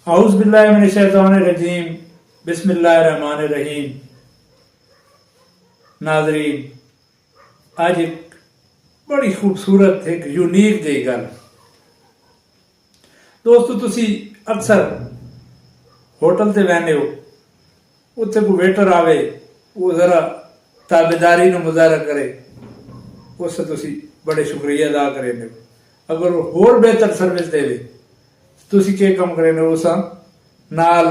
औज़ बिल्लाहि मिनश शैतानिर रजीम, बिस्मिल्लाहिर रहमानिर रहीम। नाज़रीन, आज एक बड़ी खूबसूरत एक यूनीक जी गल दोस्तों, तुसी अक्सर होटल ते बहने हो, उत्थे कोई वेटर आवे, वो जरा ताबेदारी नु मुजाहरा करे, उससे तुसी बड़े शुक्रिया अदा करेंगे। अगर वो होर बेहतर सर्विस देवे, तुसी के कम करेंगे, उस नाल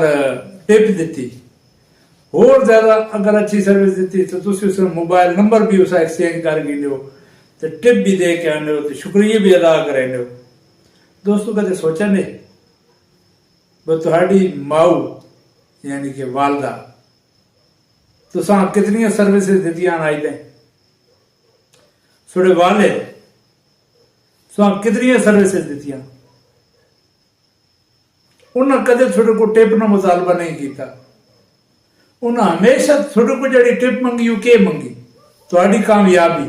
टिप दी। होर ज्यादा अगर अच्छी सर्विस दी तो तुसी उस मोबाइल नंबर भी उस एक्सचेंज कर गिने हो, तो टिप भी दे के आने हो, तो शुक्रिया भी अदा करेंगे हो। दोस्तों, कदे सोचा नहीं तुहाडी माऊ यानी कि वालदा तुसा कितनी सर्विसेज दित्तियां आई दें, थोड़े वाले तुसा कितनी सर्विसेज दित्तियां, उन्हें कदे थोड़े को टिप ना मुतालबा नहीं किया। उन्हें हमेशा थोड़े को जी टिप मंगी, वो के मंगी? तुहाडी कामयाबी,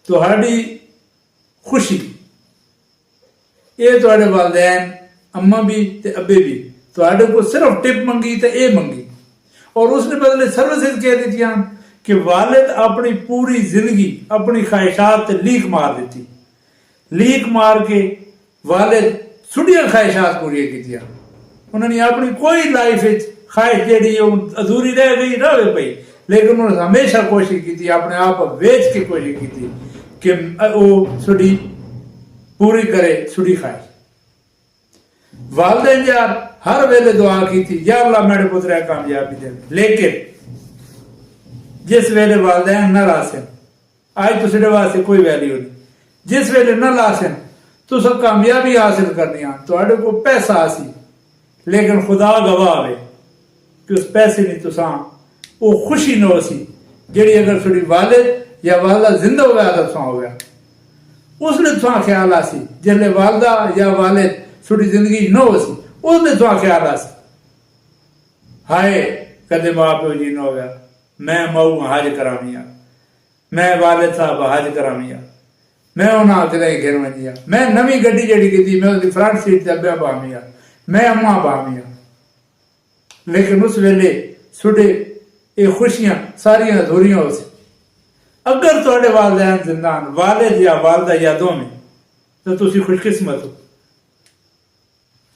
तुहाडी खुशी, ये तुहाडे वालदैन अम्मा भी ते अब्बे भी तुहाडे को सिर्फ टिप मंगी ते ए मंगी, और उसने बदले सर्विसेज कह दी कि वालिद अपनी पूरी जिंदगी अपनी ख्वाहिशात लीक मार दी। लीक मार के वालिद सुडिया ख्वाहिशात पूरी की। उन्होंने अपनी कोई लाइफ ख्वाहिश जी अधूरी रह गई रहे पई, लेकिन उन्होंने हमेशा कोशिश की, अपने आप वेच के कोशिश की कि वो सुडी पूरी करे सुडी ख्वाहिश। वालदेन यार हर वेले दुआ की थी, या अल्लाह मेरे पुत्र कामयाबी दे। लेकिन जिस वेले वालदेन न लासन, आज तुझे वास्ते कोई वैल्यू नहीं। जिस वेले न लासन तुस कामयाबी हासिल करनी तुहाडे को पैसा आसी, लेकिन खुदा गवाह है कि उस पैसे नहीं तुसा वो खुशी न होसी जी अगर थोड़ी वालिद या वालदा जिंदा हो गया तो तुसा हो गया। उसने तुसा ख्याल आसी जिसले वालदा या वालिद थोड़ी जिंदगी न होसी, उसने तुसा ख्याल आसी हाय कदे मां प्यो जी न हो गया, मैं मऊ हज करामिया, मैं वालिद साहब हज करामिया, मैं उन्हें किते घिर वजिया, मैं नवी गड्डी जी की मैं उसकी फ्रंट सीट से अब्बा बामिया, मैं अम्मा बामिया। लेकिन उस वेले सुडे ये खुशियां सारियां अधूरियां हो सी। अगर तुहाडे वालदैन जिंदा हैं, वालिद या वालदा या दोवें, तो तुसी खुशकिस्मत हो।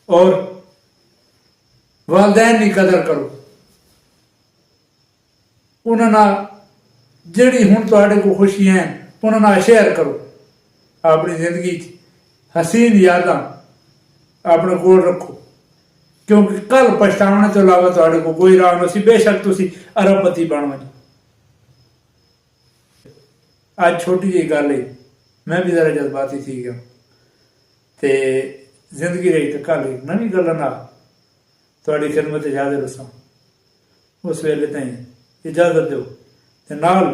और वालदैन की कदर करो, उन्होंने जिहड़ी हुण तुहाडे को खुशियां हैं उन्होंने शेयर करो। अपनी जिंदगी हसीन यादां अपने कोल रखो, क्योंकि कल पछताने तो इलावा तुहाडे को कोई राह नहीं सी। बेशक तुसी अरबपति बन वजो। आज छोटी जी गल है, मैं भी जरा जज्बाती थी गया ते जिंदगी रही, तो कल एक नवी गल नाल तुहाडी खिदमत हाजिर होसां। उस वेले ताईं इजाजत दो, ते नाल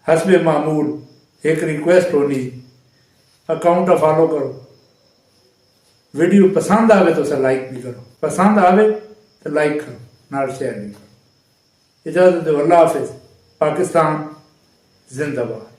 हसबे मामूल एक रिक्वेस्ट होनी, अकाउंट फॉलो करो। वीडियो पसंद आवे तो उसे लाइक भी करो, पसंद आवे तो लाइक करो, नाल शेयर भी करो। इजाजत दो, अल्लाह हाफिज। पाकिस्तान जिंदाबाद।